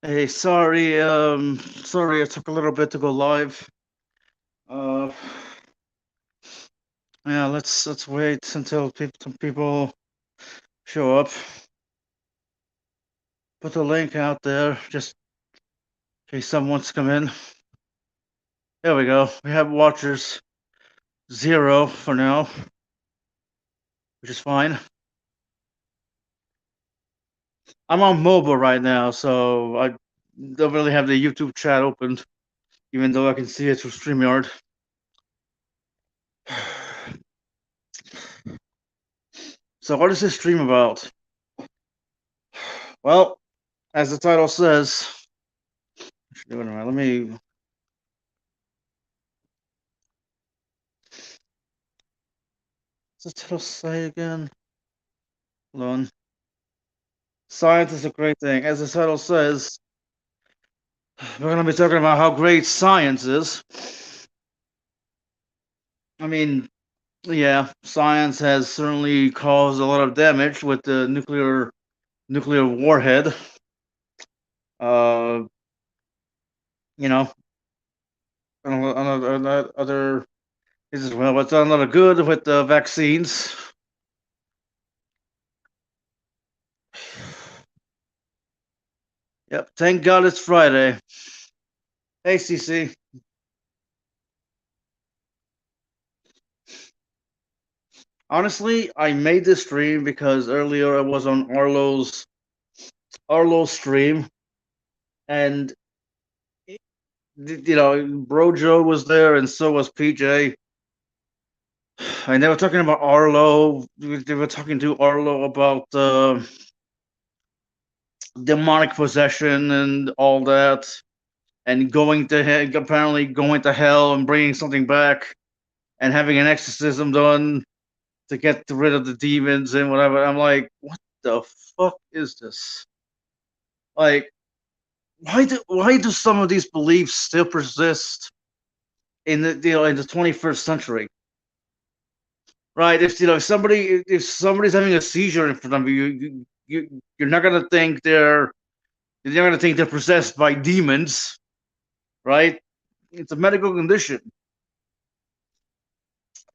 Hey, sorry it took a little bit to go live. Uh, yeah, let's wait until some people show up. Put the link out there just in case someone wants to come in. There we go. We have watchers 0 for now, which is fine. I'm on mobile right now, so I don't really have the YouTube chat opened, even though I can see it through StreamYard. So what is this stream about? Well, as the title says, let me. What's the title say again? Hold on. Science is a great thing. As the title says, we're going to be talking about how great science is. I mean, yeah, science has certainly caused a lot of damage with the nuclear warhead. Uh, you know, other is well, what's done a lot of good with the vaccines. Yep, thank God it's Friday. Hey, CC. Honestly, I made this stream because earlier I was on Arlo's stream, and Brojo was there, and so was PJ. And they were talking about Arlo. They were talking to Arlo about demonic possession and all that, and apparently going to hell and bringing something back, and having an exorcism done to get rid of the demons and whatever. I'm like, what the fuck is this? Like, why do some of these beliefs still persist in the 21st century? Right? If somebody's having a seizure in front of you're not gonna think they're possessed by demons, right? It's a medical condition.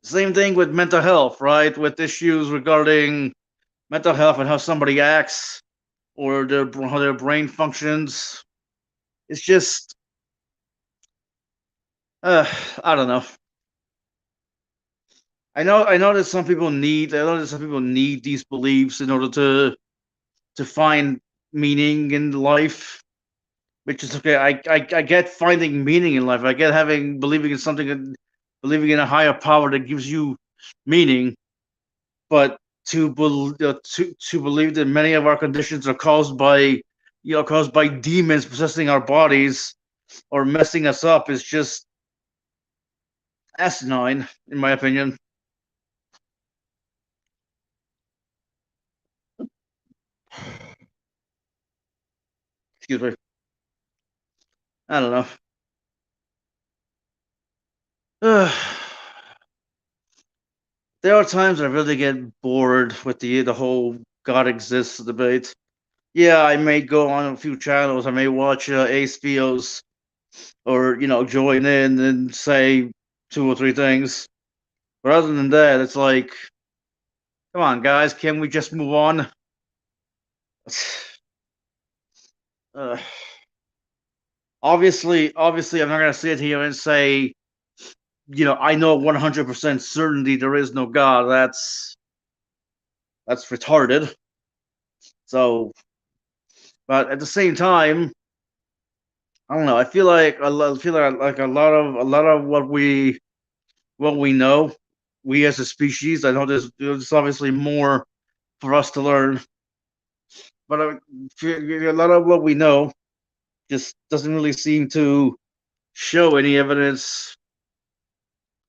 Same thing with mental health, right? With issues regarding mental health and how somebody acts or how their brain functions. It's just, uh, I don't know. I know that some people need these beliefs in order to find meaning in life, which is okay. I get finding meaning in life. I get having believing in something, believing in a higher power that gives you meaning. But to believe that many of our conditions are caused by demons possessing our bodies or messing us up is just asinine, in my opinion. Excuse me. I don't know. There are times I really get bored with the whole God exists debate. Yeah, I may go on a few channels. I may watch Ace Spios or join in and say two or three things. But other than that, it's like, come on, guys, can we just move on? uh, obviously, I'm not gonna sit here and say, I know 100% certainty there is no God. That's retarded. So, but at the same time, I don't know. I feel like a lot of what we know, we as a species. I know there's obviously more for us to learn, but a lot of what we know just doesn't really seem to show any evidence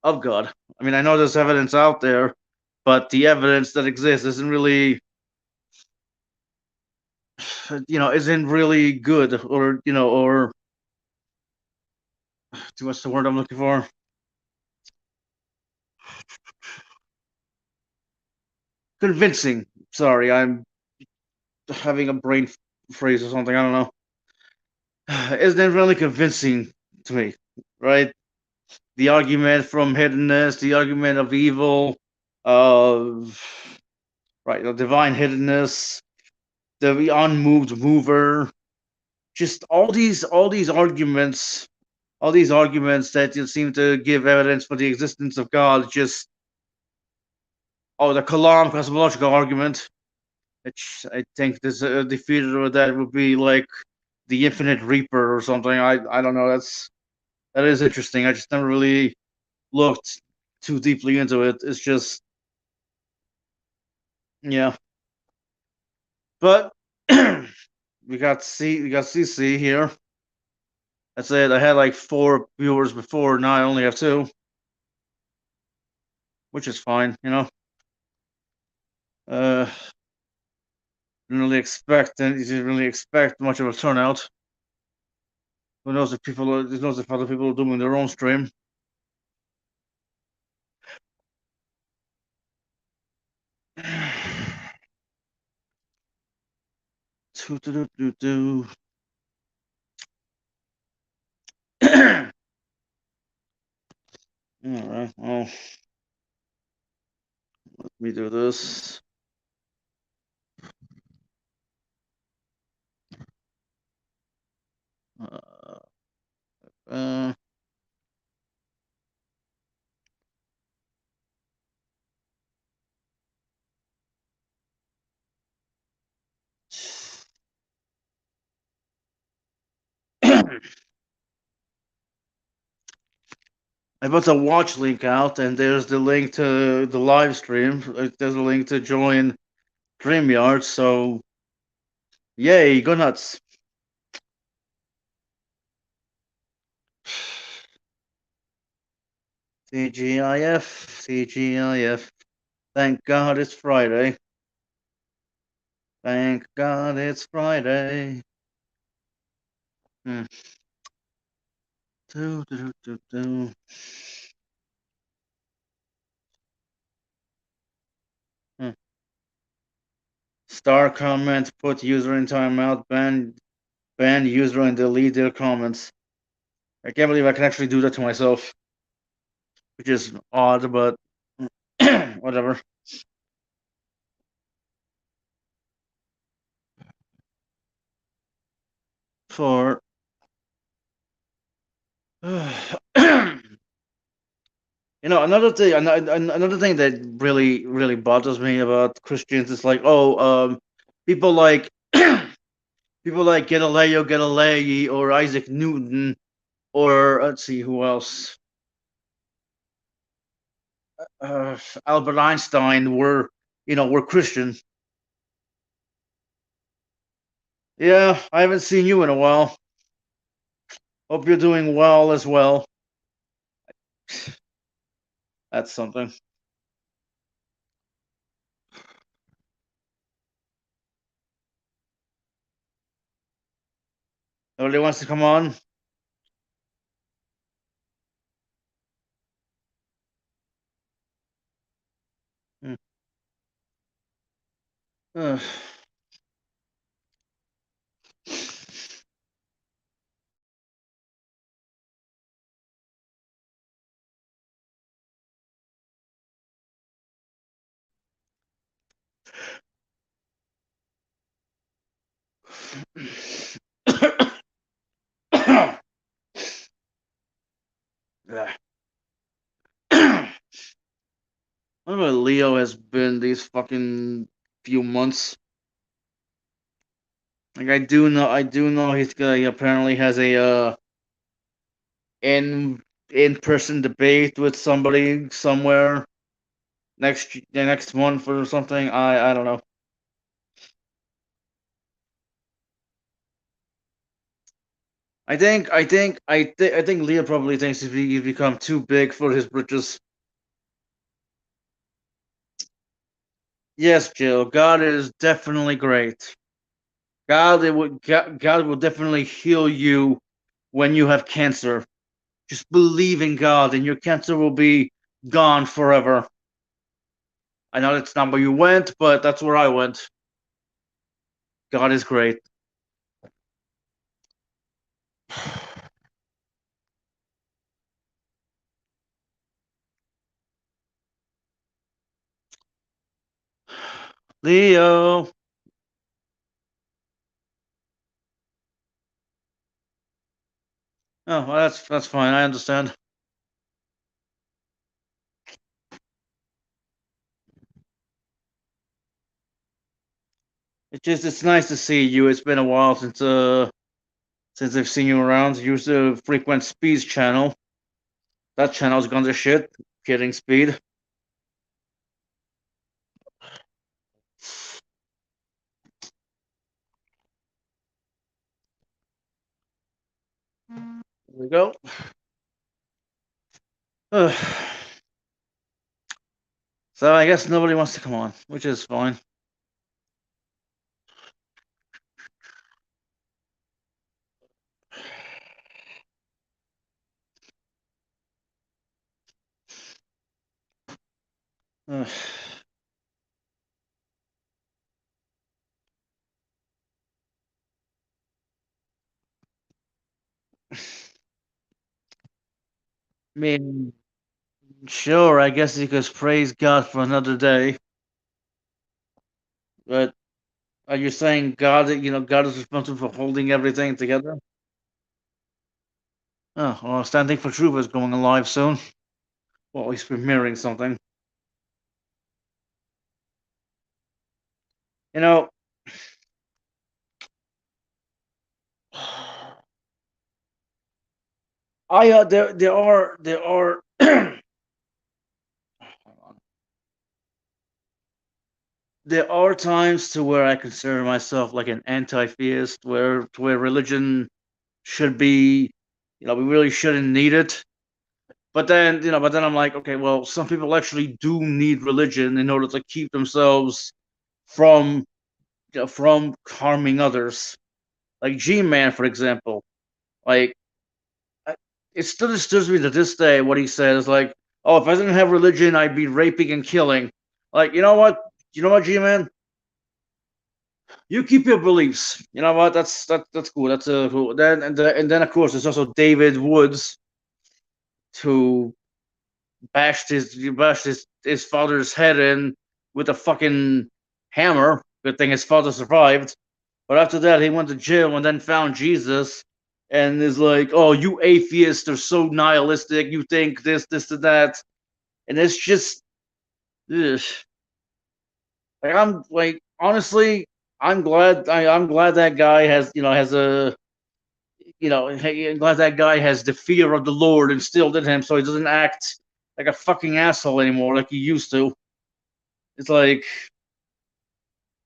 of God. I mean, I know there's evidence out there, but the evidence that exists isn't really good, or what's the word I'm looking for? Convincing. Sorry, I'm having a brain freeze or something. I don't know. isn't really convincing to me, right? The argument from hiddenness, the argument of evil, of right, the divine hiddenness, the unmoved mover, just all these arguments that just seem to give evidence for the existence of God, just the Kalam cosmological argument, which I think this defeated or that would be like the Infinite Reaper or something. I don't know. That is interesting. I just never really looked too deeply into it. It's just yeah. But we got CC here. That's it. I had like 4 viewers before. Now I only have 2, which is fine. Uh, didn't really expect much of a turnout. Who knows if other people are doing their own stream. All right. Well, let me do this. Uh, I put the watch link out, and there's the link to the live stream. There's a link to join StreamYard. So, yay, go nuts! TGIF. Thank God it's Friday. Thank God it's Friday. Do, do, do, do. Star comment, put user in timeout, ban user and delete their comments. I can't believe I can actually do that to myself, which is odd, but whatever. For another thing that really bothers me about Christians is like, people like people like Galileo Galilei or Isaac Newton or let's see who else, Albert Einstein were Christian. Yeah, I haven't seen you in a while. Hope you're doing well as well. That's something. Nobody wants to come on? Hmm. Yeah. I don't know where Leo has been these fucking few months. Like I do know he apparently has a in person debate with somebody somewhere next month or something. I don't know. I think Leo probably thinks he's become too big for his britches. Yes, Jill. God is definitely great. God will definitely heal you when you have cancer. Just believe in God, and your cancer will be gone forever. I know that's not where you went, but that's where I went. God is great. Leo. Oh, well, that's fine. I understand. It's nice to see you. It's been a while since I've seen you around. You used to frequent Speed's channel. That channel's gone to shit. Getting Speed. There we go. So I guess nobody wants to come on, which is fine. I mean, sure, I guess you could praise God for another day, but are you saying God, God is responsible for holding everything together? Oh, well, Standing for Truth is going live soon. Well, he's premiering something. You know, there are there are times to where I consider myself like an anti-theist, where religion should be, we really shouldn't need it. But then, I'm like, okay, well, some people actually do need religion in order to keep themselves from, from harming others. Like G-Man, for example. Like, it still disturbs me to this day what he says. Like, oh, if I didn't have religion, I'd be raping and killing. Like, you know what? G-Man? You keep your beliefs. You know what? That's cool. That's cool. Then of course there's also David Woods, who bashed his father's head in with a fucking hammer. Good thing his father survived. But after that, he went to jail and then found Jesus, and is like, "Oh, you atheists are so nihilistic. You think this, and that." And it's just, ugh. Like, I'm like, honestly, I'm glad that guy has a, I'm glad that guy has the fear of the Lord instilled in him, so he doesn't act like a fucking asshole anymore like he used to. It's like,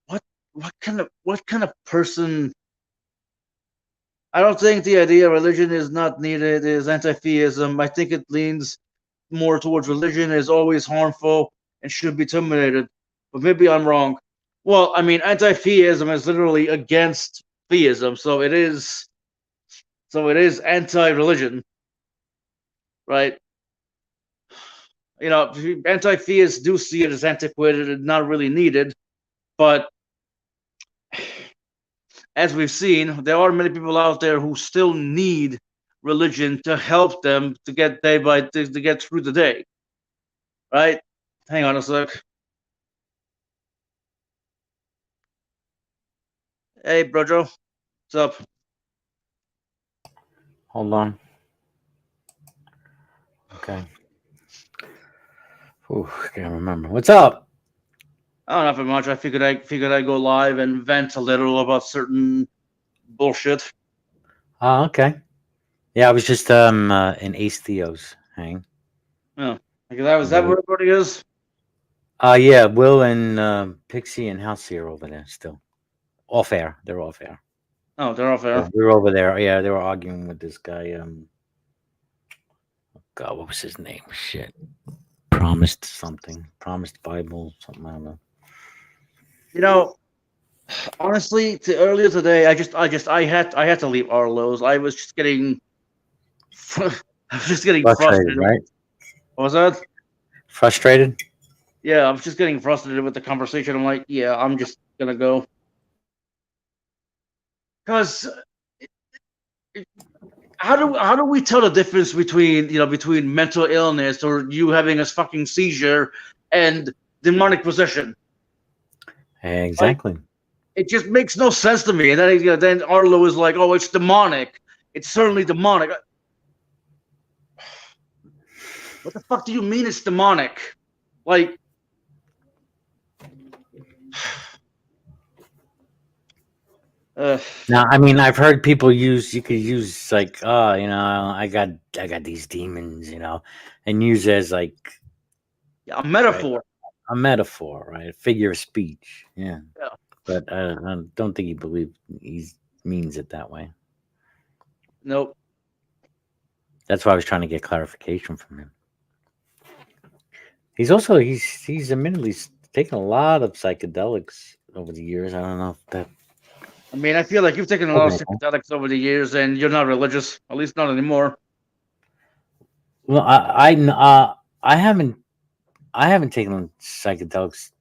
what what kind of person? I don't think the idea of religion is not needed is anti-theism. I think it leans more towards religion is always harmful and should be terminated. But maybe I'm wrong. Well, I mean, anti-theism is literally against theism, so it is anti-religion, right? Anti-theists do see it as antiquated and not really needed, but as we've seen, there are many people out there who still need religion to help them to get to get through the day, right? Hang on a sec. Hey, Brojo, what's up? Hold on. Okay. Ooh, can't remember. What's up? Oh, nothing much. I figured I'd go live and vent a little about certain bullshit. Oh, okay. Yeah, I was just in Ace Theo's hang. Oh, is that where everybody is? Yeah, Will and Pixie and Halsey are over there still. Off air. They're off air. Oh, they're off Yeah, air. we were over there. Yeah, they were arguing with this guy. God, what was his name? Shit. Promised something. Promised Bible. Something, I don't know. Honestly, earlier today, I had to leave Arlo's. I was just getting, I was just getting frustrated. Right? What was that? Frustrated? Yeah, I was just getting frustrated with the conversation. I'm like, yeah, I'm just gonna go. Because how do we tell the difference between between mental illness or you having a fucking seizure and demonic possession? Exactly. It just makes no sense to me. And then Arlo is like, "Oh, it's demonic. It's certainly demonic." What the fuck do you mean it's demonic? Like, Now, I mean, I've heard people use. You could use like, oh, I got these demons, and use as like a right, metaphor. a metaphor, right? A figure of speech. Yeah, Yeah. but I don't think he means it that way. Nope. That's why I was trying to get clarification from him. He's admittedly taken a lot of psychedelics over the years. I don't know if that. I mean, I feel like you've taken a lot of psychedelics over the years, and you're not religious. At least not anymore. Well, I haven't taken psychedelics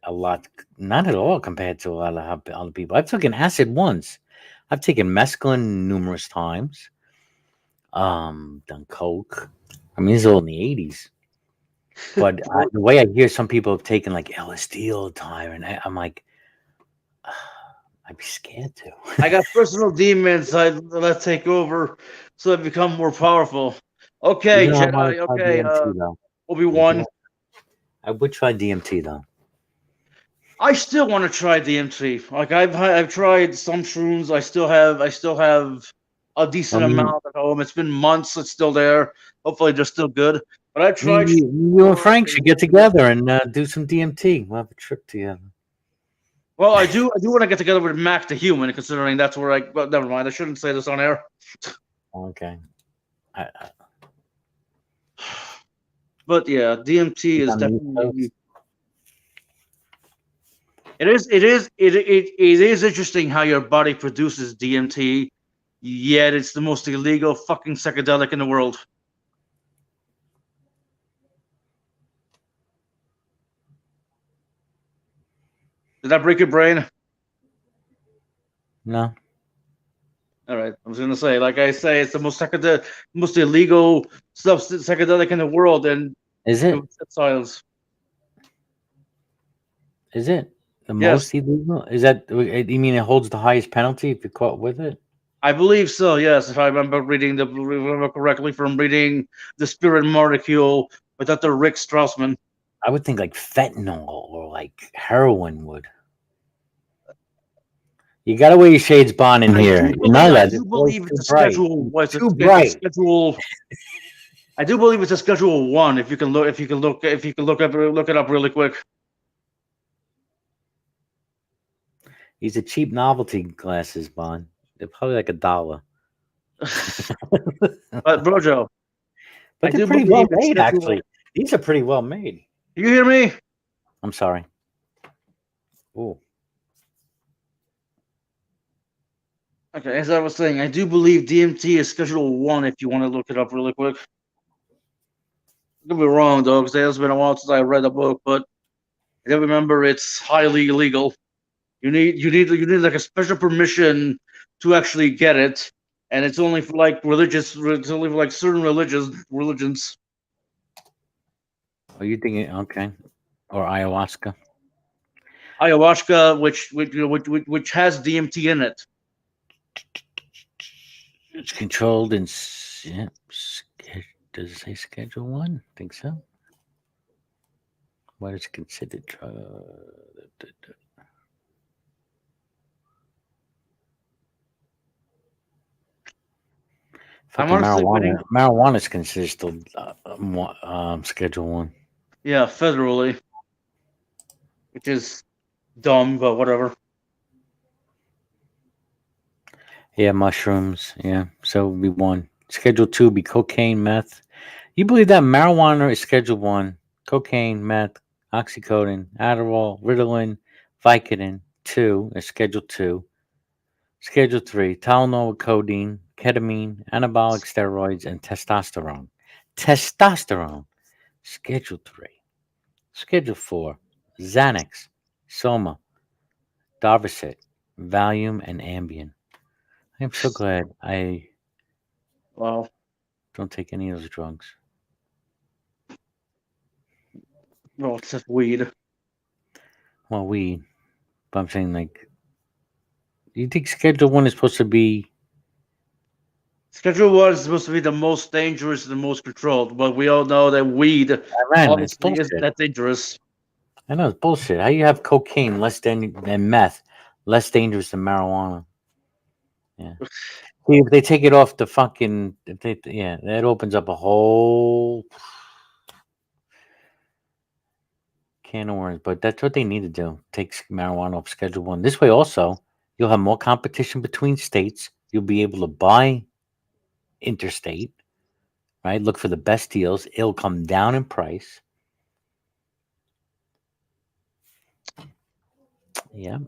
a lot, not at all compared to a lot of other people. I've taken acid once. I've taken mescaline numerous times. Done coke. I mean, this is all in the 80s. But the way I hear some people have taken like LSD all the time, and I'm like, I'd be scared to. I got personal demons that take over, so I become more powerful. Okay, You know, I might Jedi. try Okay, DMT though. Obi-Wan. I would try DMT though. I still want to try DMT. Like I've tried some shrooms. I still have a decent I mean, amount at home. It's been months. It's still there. Hopefully, they're still good. But I tried. you and Frank should get together and do some DMT. We'll have a trip together. Well, I do want to get together with Mac the Human, considering that's where I. Well, never mind. I shouldn't say this on air. Okay. But yeah, DMT is definitely. It is interesting how your body produces DMT, yet it's the most illegal fucking psychedelic in the world. Did that break your brain? No. All right, I was gonna say, like I say, it's the most illegal substance psychedelic in the world, and Is it it? was silence. Is it the Yes, most illegal? Is that you mean it holds the highest penalty if you're caught with it? I believe so. Yes, if I remember correctly from reading the Spirit Molecule by Dr. Rick Strassman. I would think like fentanyl or like heroin would. You got to wear your shades, Bond, in here. You know I that do it's always believe too it's a bright. schedule. What's Too it? bright. Schedule. I do believe it's a Schedule 1. If you can look it up really quick. These are cheap novelty glasses, Bond. They're probably like $1. But Brojo, But I they're do pretty well believe it's made, Schedule. actually. These are pretty well made. You hear me? I'm sorry. Oh, Okay, as I was saying, I do believe DMT is Schedule 1. If you want to look it up really quick. I could be wrong though, because it has been a while since I read the book, but I do remember it's highly illegal. You need like a special permission to actually get it, and it's only for like religious. It's only for like certain religions. are you thinking? Okay. Or ayahuasca? Ayahuasca, which has DMT in it. It's controlled in. Yeah, does it say Schedule 1? I think so. What is considered? I'm Fucking honestly marijuana. waiting. Marijuana is considered still Schedule 1. Yeah, federally, which is dumb, but whatever. Yeah, mushrooms. Yeah, so it would be 1. Schedule 2 would be cocaine, meth. You believe that marijuana is Schedule 1? Cocaine, meth, oxycodone, Adderall, Ritalin, Vicodin. 2 is Schedule 2. Schedule 3, Tylenol, codeine, ketamine, anabolic steroids, and testosterone. Testosterone. Schedule 3. Schedule 4, Xanax, Soma, Darvocet, Valium, and Ambien. I am so glad I Well, don't take any of those drugs. well, it's just weed. Well, weed. But I'm saying, like, you think Schedule 1 is supposed to be. Schedule 1 is supposed to be the most dangerous and the most controlled, but we all know that weed Man, it's obviously isn't bullshit. that dangerous. I know it's bullshit. How you have cocaine than meth, less dangerous than marijuana? Yeah. See, if they take it off the fucking, yeah, that opens up a whole can of worms. But that's what they need to do. Take marijuana off Schedule 1. This way, also, you'll have more competition between states. You'll be able to buy interstate, right? Look for the best deals. It'll come down in price. Yeah.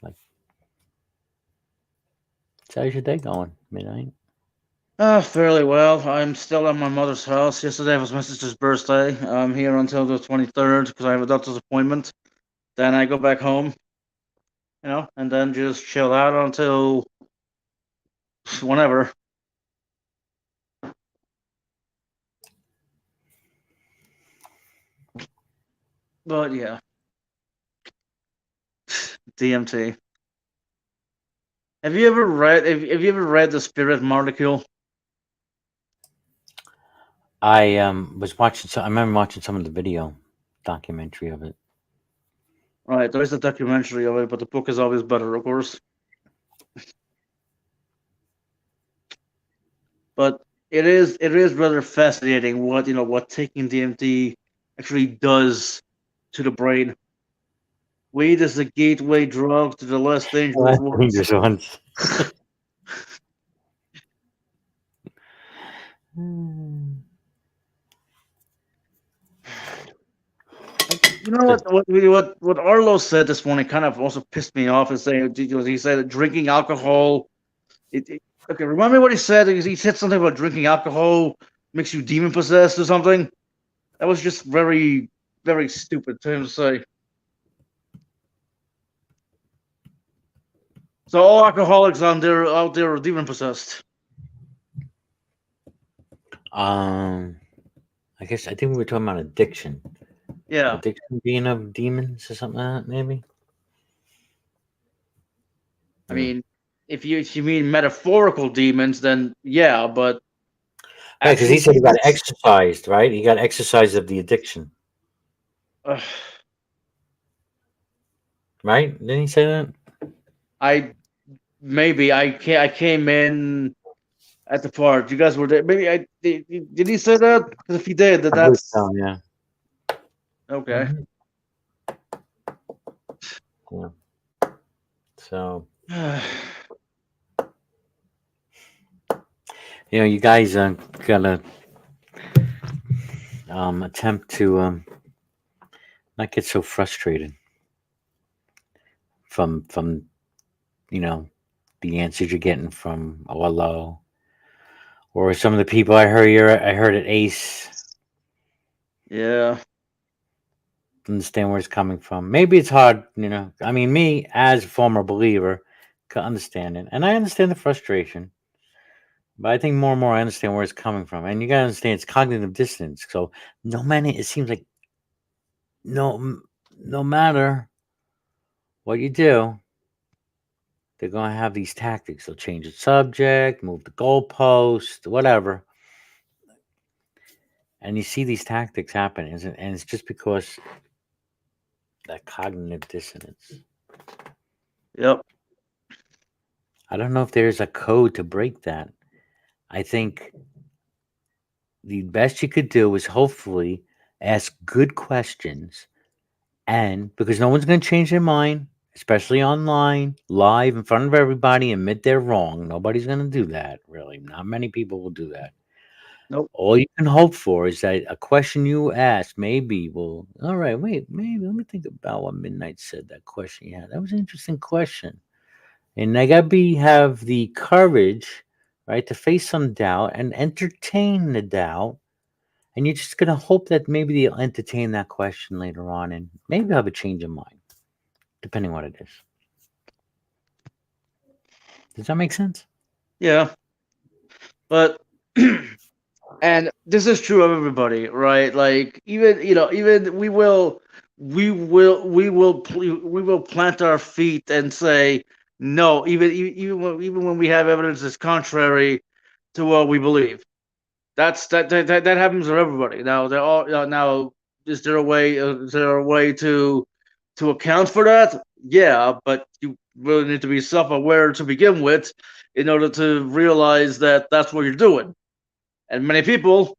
Like, so how's your day going? Midnight? Fairly well. I'm still at my mother's house. Yesterday was my sister's birthday. I'm here until the 23rd because I have a doctor's appointment. Then I go back home, and then just chill out until whenever. But yeah, DMT. Have you ever read? Have you ever read The Spirit Molecule? I was watching. I remember watching some of the video documentary of it. Right, there is a documentary of it, but the book is always better, of course. But it is rather fascinating what taking DMT actually does to the brain. Weed is the gateway drug to the less dangerous ones. Dangerous ones. You know what Arlo said this morning kind of also pissed me off. Is saying he said that drinking alcohol. Okay, remind me what he said. He said something about drinking alcohol makes you demon possessed or something. That was just very, very stupid to him to say. So all alcoholics out there are demon possessed. I guess I think we were talking about addiction. Yeah, Addiction being of demons or something like that, maybe. I mean, if you mean metaphorical demons, then yeah, but Right, because he said he got demons, exercised, right? He got exercised of the addiction, uh, right? Didn't he say that? I came in at the part. You guys were there. Maybe did he say that? Because if he did, then I believe that's so, yeah. okay. Mhm. Yeah. So, you guys gotta attempt to not get so frustrated from the answers you're getting from Orlo or some of the people I heard at Ace. Yeah, Understand where it's coming from. Maybe it's hard, I mean, me as a former believer can understand it, and I understand the frustration. But I think more and more I understand where it's coming from, and you gotta understand it's cognitive dissonance. So it seems like no matter what you do, they're gonna have these tactics. They'll change the subject, move the goalpost, whatever. And you see these tactics happen, and it's just because that cognitive dissonance. yep. I don't know if there's a code to break that. I think the best you could do is hopefully ask good questions, and because no one's going to change their mind, especially online, live in front of everybody, admit they're wrong. Nobody's going to do that, really. Not many people will do that. Nope. All you can hope for is that a question you ask maybe will, all right, wait, maybe let me think about what Midnight said. That question you had. That was an interesting question. And I got to have the courage, right, to face some doubt and entertain the doubt. And you're just going to hope that maybe they'll entertain that question later on and maybe have a change of mind, depending what it is. Does that make sense? Yeah, but and this is true of everybody, right? Like even we will we will plant our feet and say no, even when we have evidence that's contrary to what we believe. That happens to everybody. Now they're all now. Is there a way to account for that? Yeah, but you really need to be self-aware to begin with, in order to realize that that's what you're doing. And many people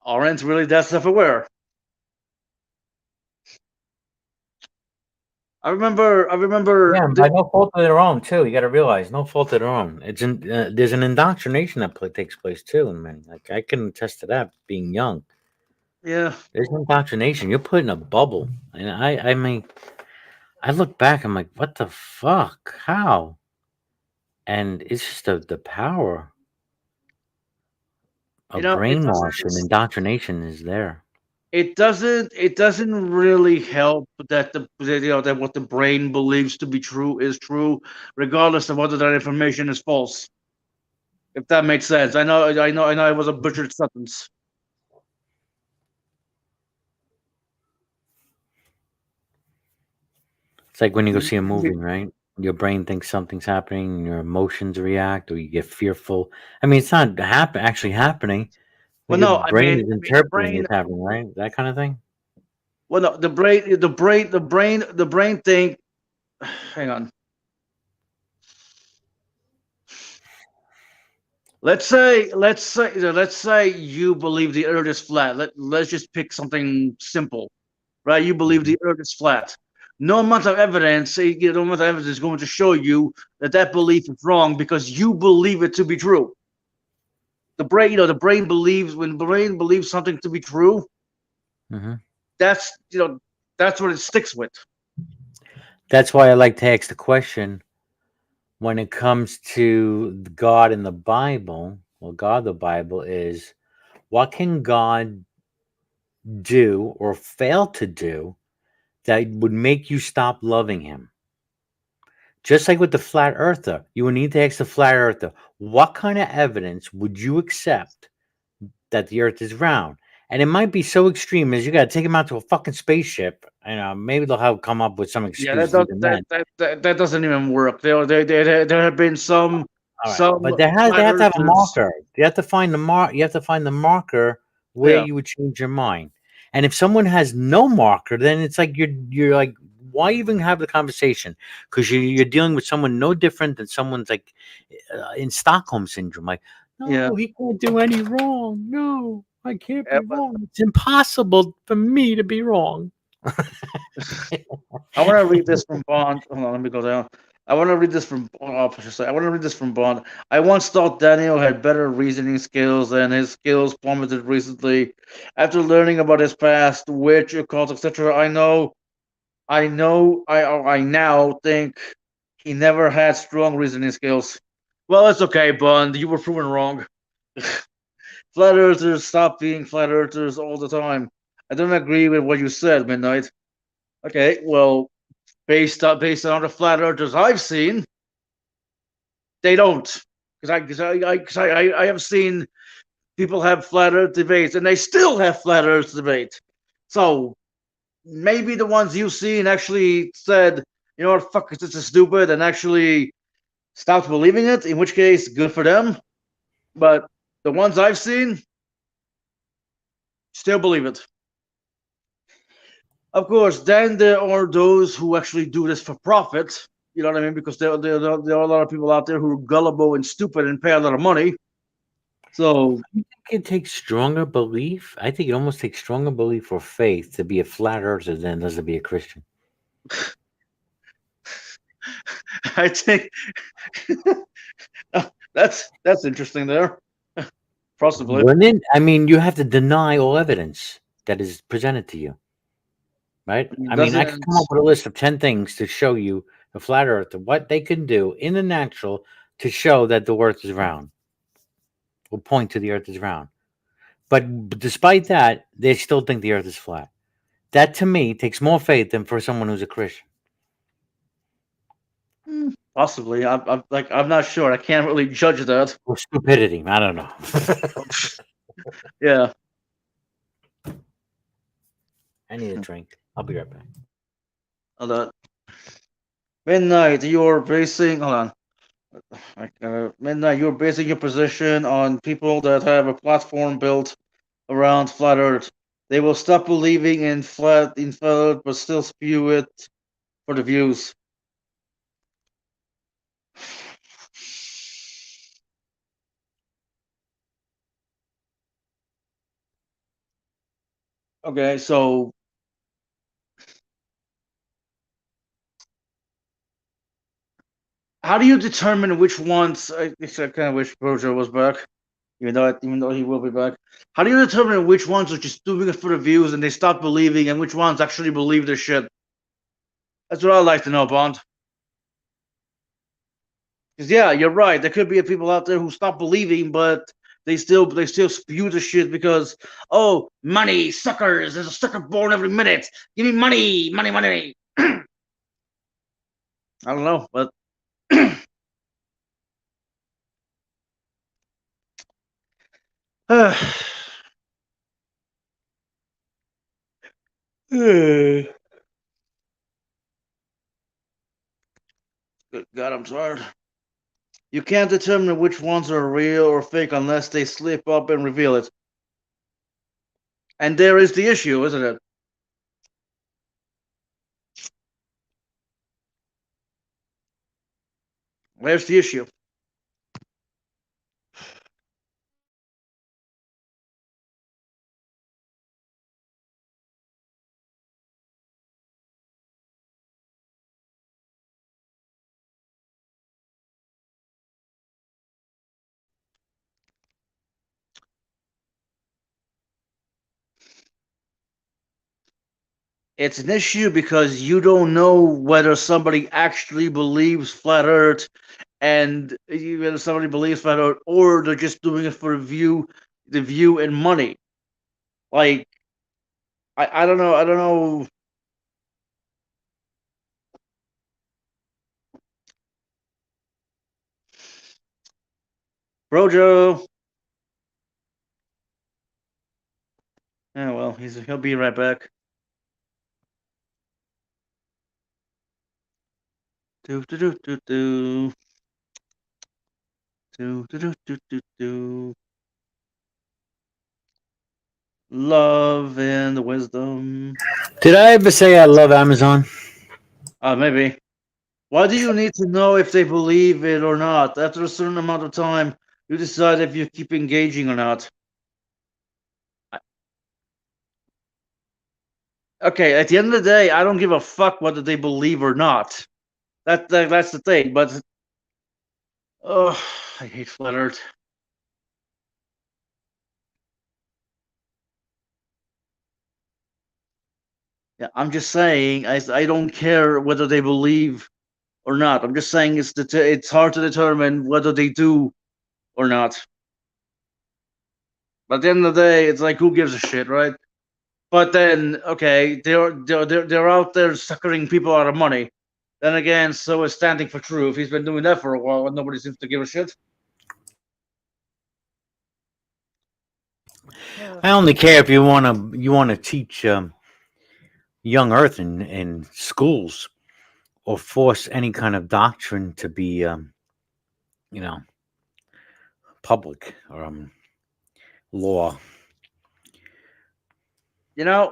aren't really that self-aware. I remember. Yeah, and by no fault of their own, too. You got to realize, no fault of their own. There's an indoctrination that takes place too, and man, like I can attest to that. Being young, Yeah, there's indoctrination. You're put in a bubble, and I mean, I look back, I'm like, what the fuck? How? And it's just the power you of know, brainwash and indoctrination is there. it doesn't really help that that what the brain believes to be true is true, regardless of whether that information is false. If that makes sense. I know it was a butchered sentence. It's like when you go see a movie, right? Your brain thinks something's happening, and your emotions react, or you get fearful. I mean, it's not actually happening, but Well, your no, brain is I mean the interpreting brain. it's happening, right? That kind of thing. Well, no, the brain think. Hang on. Let's say you believe the Earth is flat. Let's just pick something simple, right? You believe Mhm. the Earth is flat. No amount of evidence, no amount of evidence is going to show you that that belief is wrong because you believe it to be true. The brain, the brain believes when the brain believes something to be true. Mhm. That's that's what it sticks with. That's why I like to ask the question when it comes to God in the Bible. Well, God, the Bible is what can God do or fail to do that would make you stop loving Him? Just like with the flat earther, you would need to ask the flat earther, what kind of evidence would you accept that the earth is round? And it might be so extreme as you got to take them out to a fucking spaceship. And maybe they'll have come up with some Yeah, excuse even then. that doesn't even work. There have been All right, some but they flat have to have a earthers. marker. You have to find the You have to find the marker where Yeah, you would change your mind. And if someone has no marker, then it's like you're like, why even have the conversation? Because you're dealing with someone no different than someone's like in Stockholm syndrome. Like, yeah. no, he can't do any wrong. No, I can't be But wrong. It's impossible for me to be wrong. I want to read this from Bond. Hold on, let me go down. I want to read this from. I should say. I want to read this from Bond. I once thought Daniel had better reasoning skills, and his skills plummeted recently. After learning about his past, witch, occult, etc., I now think he never had strong reasoning skills. Well, it's okay, Bond. You were proven wrong. Flat earthers stop being flat earthers all the time. I don't agree with what you said, Midnight. Okay, well, based on the flat earthers I've seen, they don't. I have seen people have flat Earth debates, and they still have flat Earth debate. So maybe the ones you've seen actually said, you know what, fuck, this is stupid, and actually stopped believing it. In which case, good for them. But the ones I've seen still believe it. Of course, then there are those who actually do this for profit. You know what I mean? Because there are a lot of people out there who are gullible and stupid and pay a lot of money. So You think it takes stronger belief? I think it almost takes stronger belief or faith to be a flat earther than it does to be a Christian. I think that's interesting there. Possibly. Wouldn't I mean, you have to deny all evidence that is presented to you, right? I mean, I could Doesn't come up with a list of 10 things to show you the flat earther, what they can do in the natural to show that the earth is round, or point to the earth is round. But despite that, they still think the earth is flat. That to me takes more faith than for someone who's a Christian. possibly. I'm not sure. I can't really judge that. Or stupidity. I don't know. Yeah. I need a drink. I'll be right back. Hold on. Midnight, you're basing. Hold on. Midnight, you're basing your position on people that have a platform built around flat Earth. They will stop believing in flat Earth, but still spew it for the views. Okay, so how do you determine which ones? I kind of wish Brojo was back, even though he will be back. How do you determine which ones are just doing it for the views and they stop believing, and which ones actually believe this shit? That's what I'd like to know, Bond. Because yeah, you're right. There could be people out there who stop believing, but they still spew the shit because money suckers. There's a sucker born every minute. Give me money, money, money. I don't know, but good God, I'm tired. You can't determine which ones are real or fake unless they slip up and reveal it. And there is the issue, isn't it? There's the issue. It's an issue because you don't know whether somebody actually believes flat Earth, and whether somebody believes flat Earth, or they're just doing it for the view and money. Like I don't know. I don't know. Brojo. Yeah, well, he'll be right back. Do do do do do. Do do do do do do. Love and wisdom. Did I ever say I love Amazon? Maybe. Why do you need to know if they believe it or not? After a certain amount of time, you decide if you keep engaging or not. Okay, at the end of the day, I don't give a fuck whether they believe or not. That's the thing. But oh, I hate flat Earth. Yeah, I'm just saying. I don't care whether they believe or not. I'm just saying it's hard to determine whether they do or not. But at the end of the day, it's like who gives a shit, right? But then, okay, they're out there suckering people out of money. Then again, so is Standing for Truth. He's been doing that for a while, and nobody seems to give a shit. I only care if you want to teach young Earth in schools or force any kind of doctrine to be you know public or law.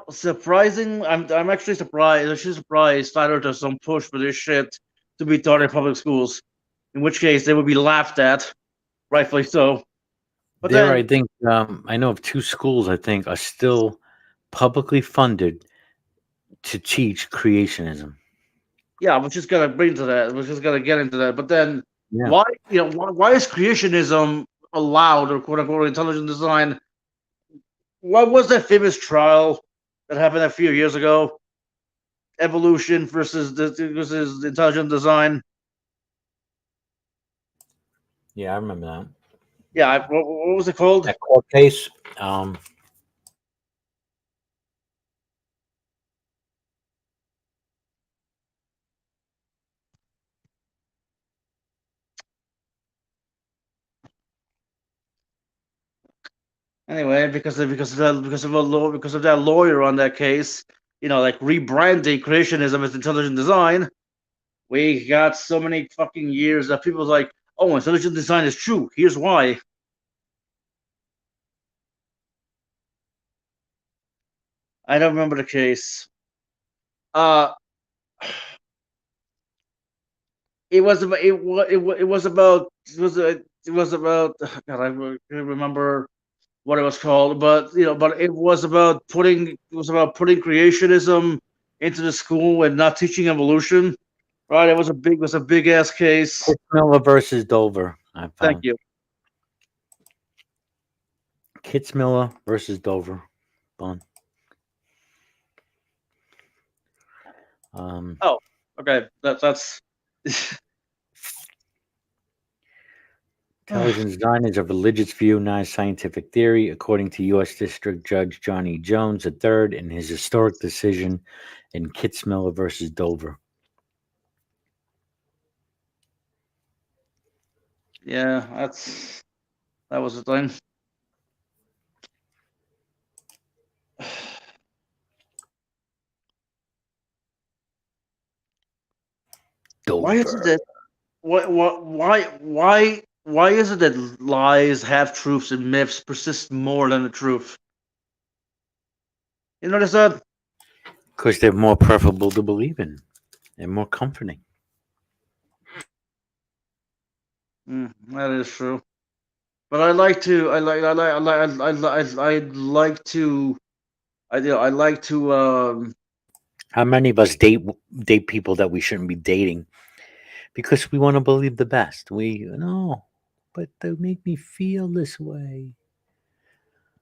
Surprising. I'm actually surprised. Actually surprised Tyler does some push for this shit to be taught in public schools. In which case, they would be laughed at, rightfully so. But There, then, I think I know of two schools I think are still publicly funded to teach creationism. yeah, we're just gonna bring to that. We're just gonna get into that. But then, Yeah. why is creationism allowed, or quote unquote intelligent design? What was that famous trial that happened a few years ago? Evolution versus intelligent design. Yeah, I remember that. Yeah, what was it called? That court case. Anyway, because of that lawyer on that case, like rebranding creationism as intelligent design, we got so many fucking years that people's like, oh, intelligent design is true. Here's why. I don't remember the case. Uh, it was about God, I can't remember what it was called, but but it was about putting creationism into the school and not teaching evolution. Right? It was a big ass case. Kitzmiller versus Dover. I Thank found you. Kitzmiller versus Dover. Fun. Um, Oh, okay. That's. Intelligent design is a religious view, not a scientific theory, according to U.S. District Judge John E. Jones III in his historic decision in Kitzmiller versus Dover. Yeah, that was the thing. Why is it Dover. that why is it that lies, half truths, and myths persist more than the truth? You notice that? Because they're more preferable to believe in. They're more comforting. That is true. But I like to I like to I like to How many of us date people that we shouldn't be dating because we want to believe the best? We no, but they make me feel this way.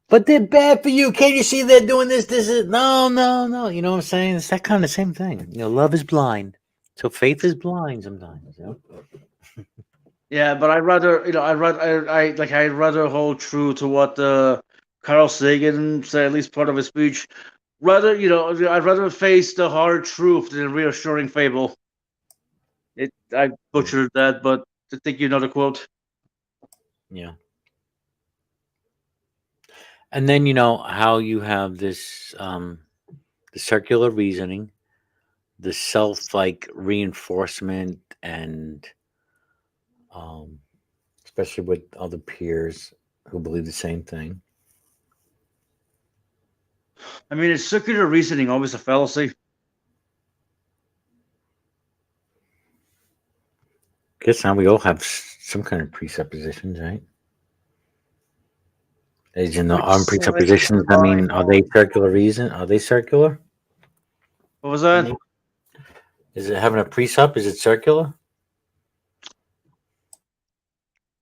But they're bad for you. Can't you see they're doing this? This is no, no, no. You know what I'm saying? It's that kind of same thing. Love is blind. So faith is blind sometimes. yeah, but I'd rather I'd rather hold true to what Carl Sagan said, at least part of his speech. Rather, I'd rather face the hard truth than a reassuring fable. I butchered that, but I think you know the quote. Yeah. And then how you have this the circular reasoning, the self reinforcement, and um, especially with other peers who believe the same thing. I mean, is circular reasoning always a fallacy? Guess now we all have some kind of presuppositions, right? As in the Which side of the presuppositions, I line mean, are they circular reason? Are they circular? What was that? Is it having a presup? Is it circular?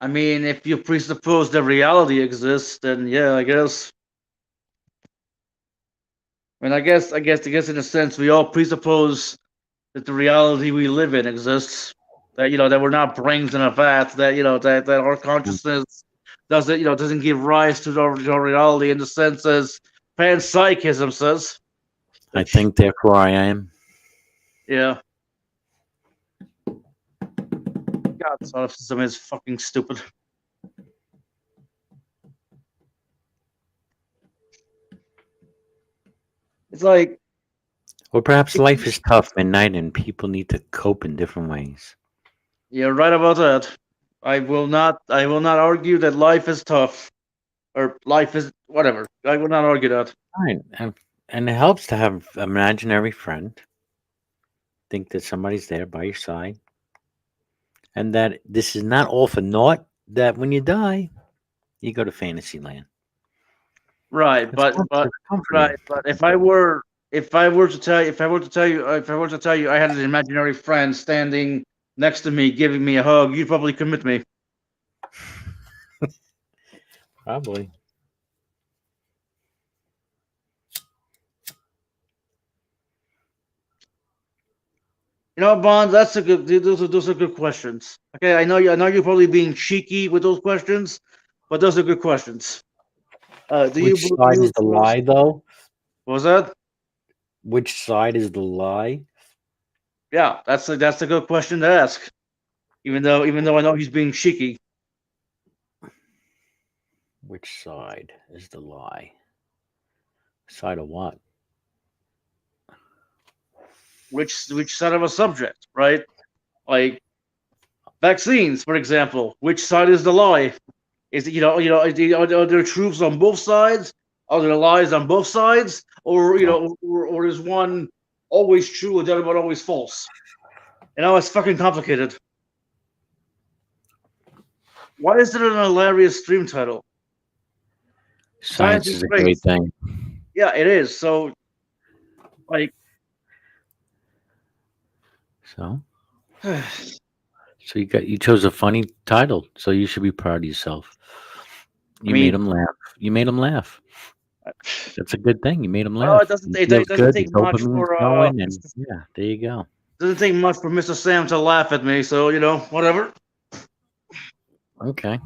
I mean, if you presuppose that reality exists, then yeah, I guess. I mean, I guess in a sense, we all presuppose that the reality we live in exists. That that we're not brains in a vat. That that our Mm. consciousness doesn't give rise to our reality in the sense as panpsychism says. I Which think, therefore, I am. yeah, God, solipsism is fucking stupid. It's like Or perhaps life is tough at night and people need to cope in different ways. you're right about that. I will not argue that life is tough or life is whatever. I will not argue that. Right. And it helps to have an imaginary friend. Think that somebody's there by your side. And that this is not all for naught. That when you die, you go to fantasy land. Right, It's comforting. right, but if I were to tell you I had an imaginary friend standing next to me giving me a hug, you'd probably commit me. Probably. Bonds. Those are good questions. Okay, I know you're probably being cheeky with those questions, but those are good questions. Do you Which side believe? is the lie, though? What was that? Which side is the lie? Yeah, that's a good question to ask. Even though I know he's being cheeky. Which side is the lie? Side of what? which side of a subject, right? Like vaccines, for example. Which side is the lie? Is it are there truths on both sides? Are there lies on both sides? Or or is one always true and the other one always false? It's fucking complicated. Why is it an hilarious stream title? Science is a great thing. Yeah, it is. So, like, so you chose a funny title, so you should be proud of yourself. You made them laugh. You made them laugh. That's a good thing. You made them laugh. Well, it doesn't take much for going, and yeah, there you go. Doesn't take much for Mr. Sam to laugh at me, so whatever. Okay.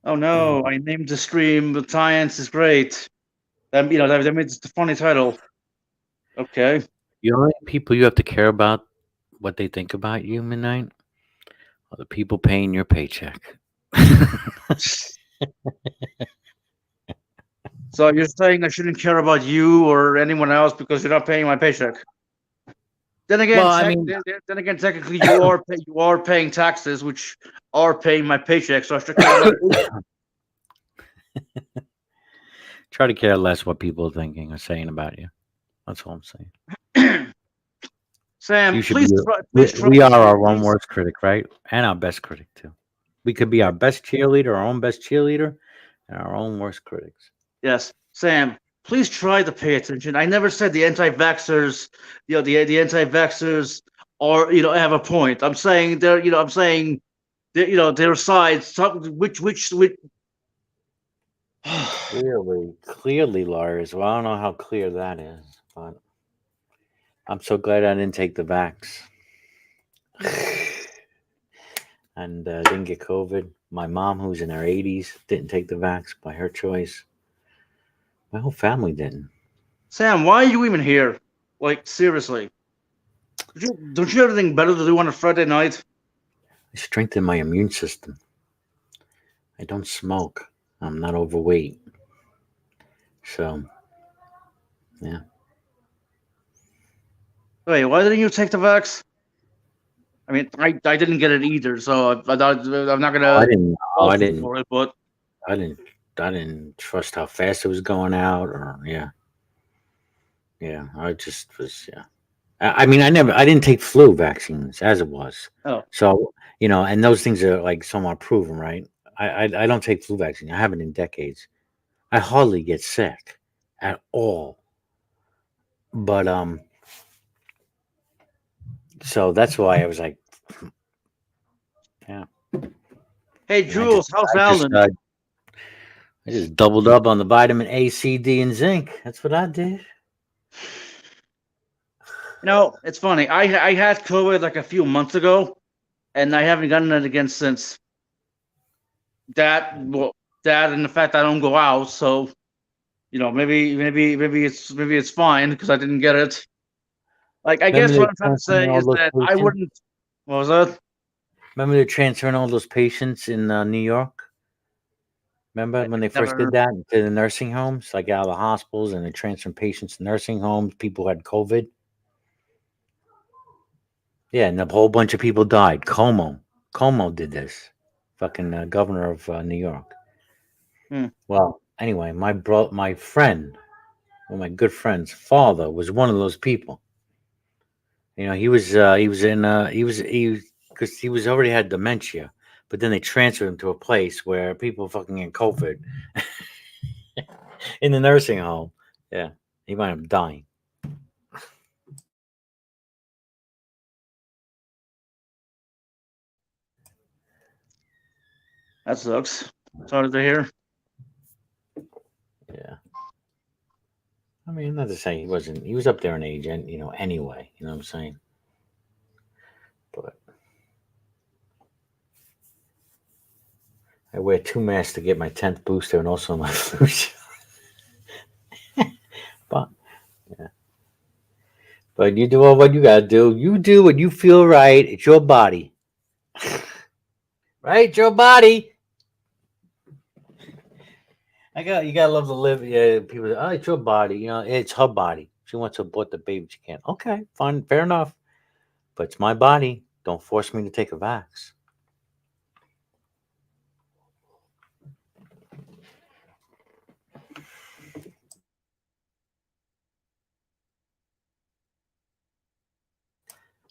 Oh no! I named the stream "The Science is Great." That means it's a funny title. Okay. The only people you have to care about what they think about you, Midnight, are the people paying your paycheck. So you're saying I shouldn't care about you or anyone else because you're not paying my paycheck? Then again, then again, technically you are paying taxes, which are paying my paycheck. So I should care about you. Try to care less what people are thinking or saying about you. That's all I'm saying. Sam, please try. We are our own worst critic, right? And our best critic too. We could be our best cheerleader, our own best cheerleader, and our own worst critics. Yes, Sam, please try to pay attention. I never said the anti-vaxxers, the anti-vaxxers are, have a point. I'm saying their sides. Which. Clearly, Lars. Well, I don't know how clear that is, but I'm so glad I didn't take the vax and didn't get COVID. My mom, who's in her 80s, didn't take the vax by her choice. My whole family didn't. Sam, why are you even here? Like, seriously. Don't you have anything better to do on a Friday night? I strengthen my immune system. I don't smoke. I'm not overweight. So, yeah. Wait, why didn't you take the vax? I mean, I didn't get it either, so I'm not gonna. I didn't. For it, but I didn't trust how fast it was going out, or yeah. I just was I mean, I didn't take flu vaccines as it was. Oh, so and those things are like somewhat proven, right? I don't take flu vaccine. I haven't in decades. I hardly get sick at all. But so that's why I was like, yeah. Hey, Jules, how's Alan? I just doubled up on the vitamin A, C, D, and zinc. That's what I did. It's funny. I had COVID like a few months ago, and I haven't gotten it again since. That and the fact I don't go out, so maybe it's fine because I didn't get it. Like, I guess what I'm trying to say is that I wouldn't. What was that? Remember they're transferring all those patients in New York? Remember when they first did that to the nursing homes, like out of the hospitals, and they're transferring patients to nursing homes, people who had COVID? Yeah, and a whole bunch of people died. Cuomo did this. Fucking governor of New York. Well, anyway, my friend, one of my good friends' father was one of those people. He was because he was already had dementia, but then they transferred him to a place where people fucking get COVID in the nursing home. Yeah, he wound up dying. That sucks. Sorry to hear. Yeah. I mean, not to say he was up there in age, and anyway, you know what I'm saying? But I wear 2 masks to get my 10th booster and also my flu shot. But yeah. But you do what you gotta do. You do what you feel right. It's your body. Right, Joe Body. You gotta love to live. Yeah, people. Oh, it's your body. You know, it's her body. She wants to abort the baby. She can't. Okay, fine, fair enough. But it's my body. Don't force me to take a vax.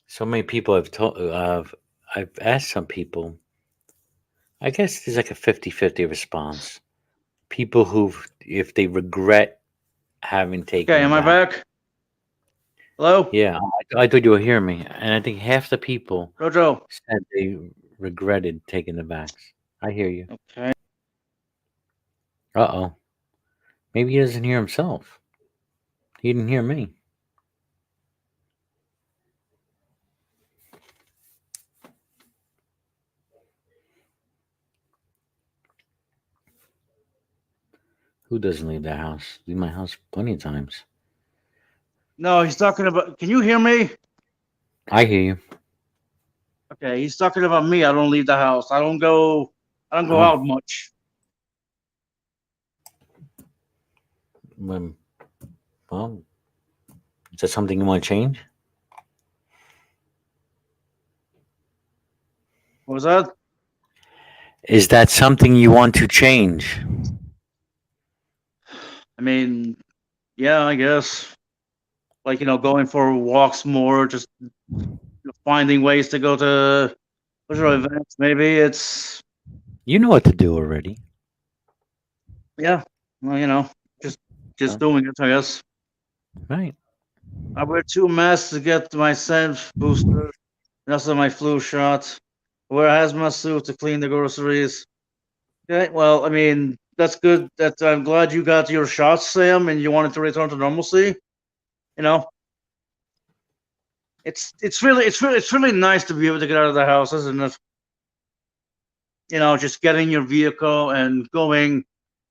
So many people have told. I've asked some people. I guess there's like a 50-50 response. People who, if they regret having taken Okay, the am I vax. back? Hello, Yeah, I thought you were hearing me, and I think half the people Rojo. said they regretted taking the vax. I hear you. Okay. Uh oh. Maybe he doesn't hear himself. He didn't hear me. Who doesn't leave their house? Leave my house plenty of times. No, he's talking about. Can you hear me? I hear you. Okay, he's talking about me. I don't leave the house. I don't go. I don't go Oh, out much. well, well, is that something you want to change? What was that? Is that something you want to change? I mean, yeah, I guess. Like going for walks more, just finding ways to go to social events. Maybe it's You know what to do already. yeah. Well, just Huh? doing it. I guess. Right. I wear 2 masks to get my scent booster, and also my flu shot. I wear a hazmat suit to clean the groceries. Okay, well, I mean, that's good. That I'm glad you got your shots, Sam, and you wanted to return to normalcy. You know, it's really nice to be able to get out of the house, isn't it? Just getting your vehicle and going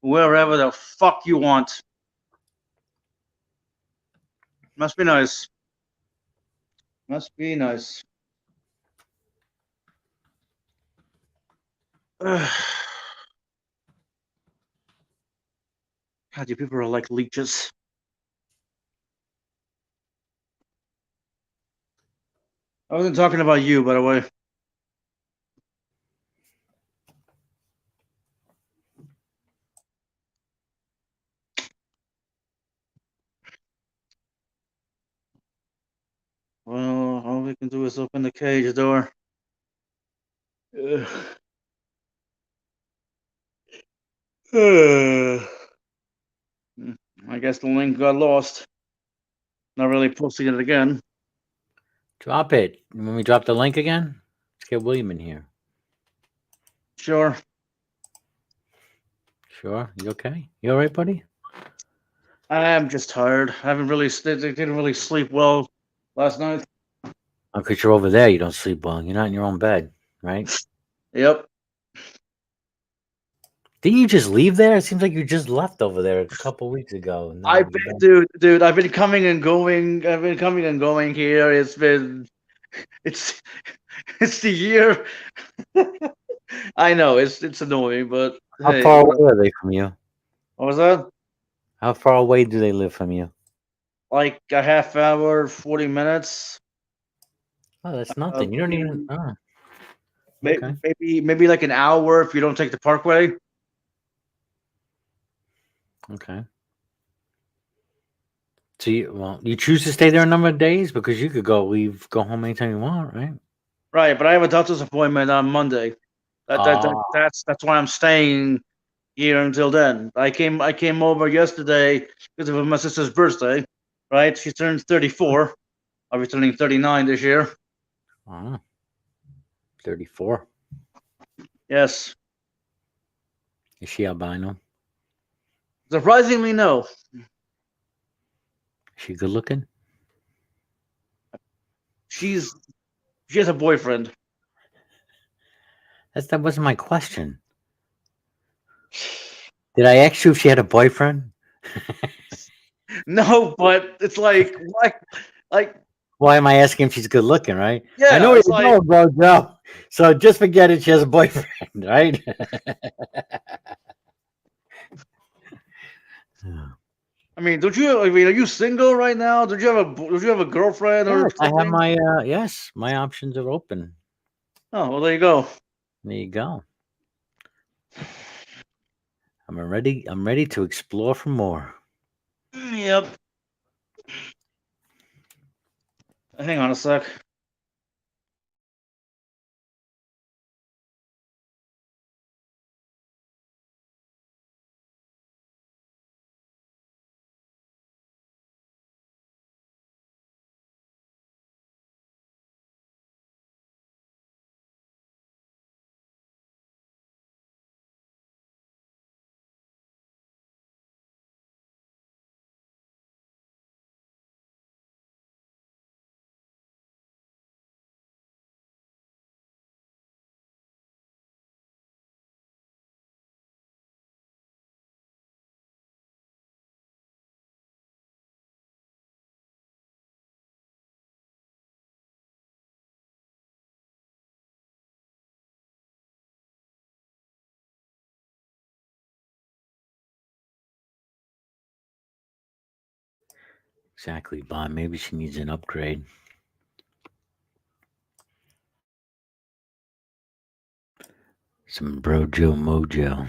wherever the fuck you want. Must be nice. Must be nice. God, you people are like leeches. I wasn't talking about you, by the way. Well, all we can do is open the cage door. Ugh. I guess the link got lost. Not really posting it again. Drop it. When we drop the link again, let's get William in here. Sure. Sure. You okay? You all right, buddy? I'm just tired. I didn't really sleep well last night. Oh, because you're over there. You don't sleep well. You're not in your own bed, right? Yep. Didn't you just leave there? It seems like you just left over there a couple weeks ago. Now I've you're been, back. dude. I've been coming and going. I've been coming and going here. It's, it's the year. I know it's annoying, but How hey, far away are they from you? what was that? How far away do they live from you? Like a half hour, 40 minutes. Oh, that's nothing. You don't even. Maybe, Oh, okay. maybe like an hour if you don't take the Parkway. Okay. So you choose to stay there a number of days because you could go home anytime you want, right? Right, but I have a doctor's appointment on Monday. Ah, That's why I'm staying here until then. I came over yesterday because of my sister's birthday. Right, she turns 34. I'll be turning 39 this year. 34. Yes, Is she albino? surprisingly, no. Is she good looking? She has a boyfriend. That wasn't my question. Did I ask you if she had a boyfriend? No, but it's like what? Like Why am I asking if she's good looking, right? I Yeah, know what it's you're like, doing, bro, Joe. So just forget it. She has a boyfriend, right? I mean, don't you? I mean, are you single right now? Did you have a girlfriend or Yes, I have something? my yes, my options are open. Oh, well, there you go. There you go. I'm ready to explore for more. Yep. Hang on a sec. Exactly, Bond. Maybe she needs an upgrade. Some Brojo Mojo.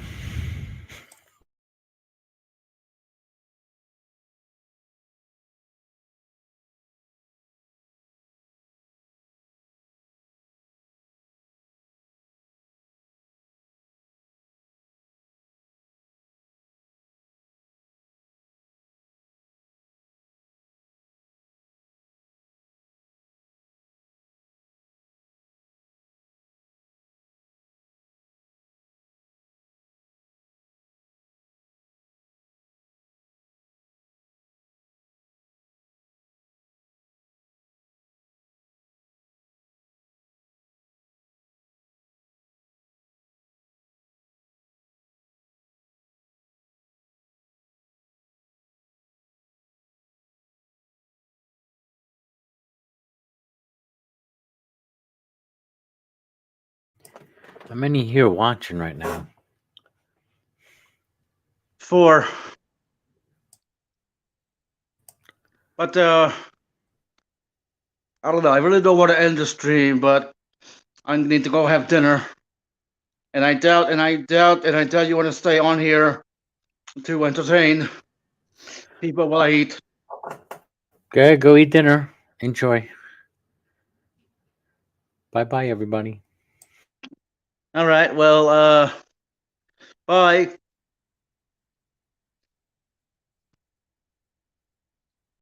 How many here watching right now? 4. But I don't know. I really don't want to end the stream, but I need to go have dinner. And I doubt you want to stay on here to entertain people while I eat. Okay, go eat dinner. Enjoy. Bye bye, everybody. All right. Well, bye.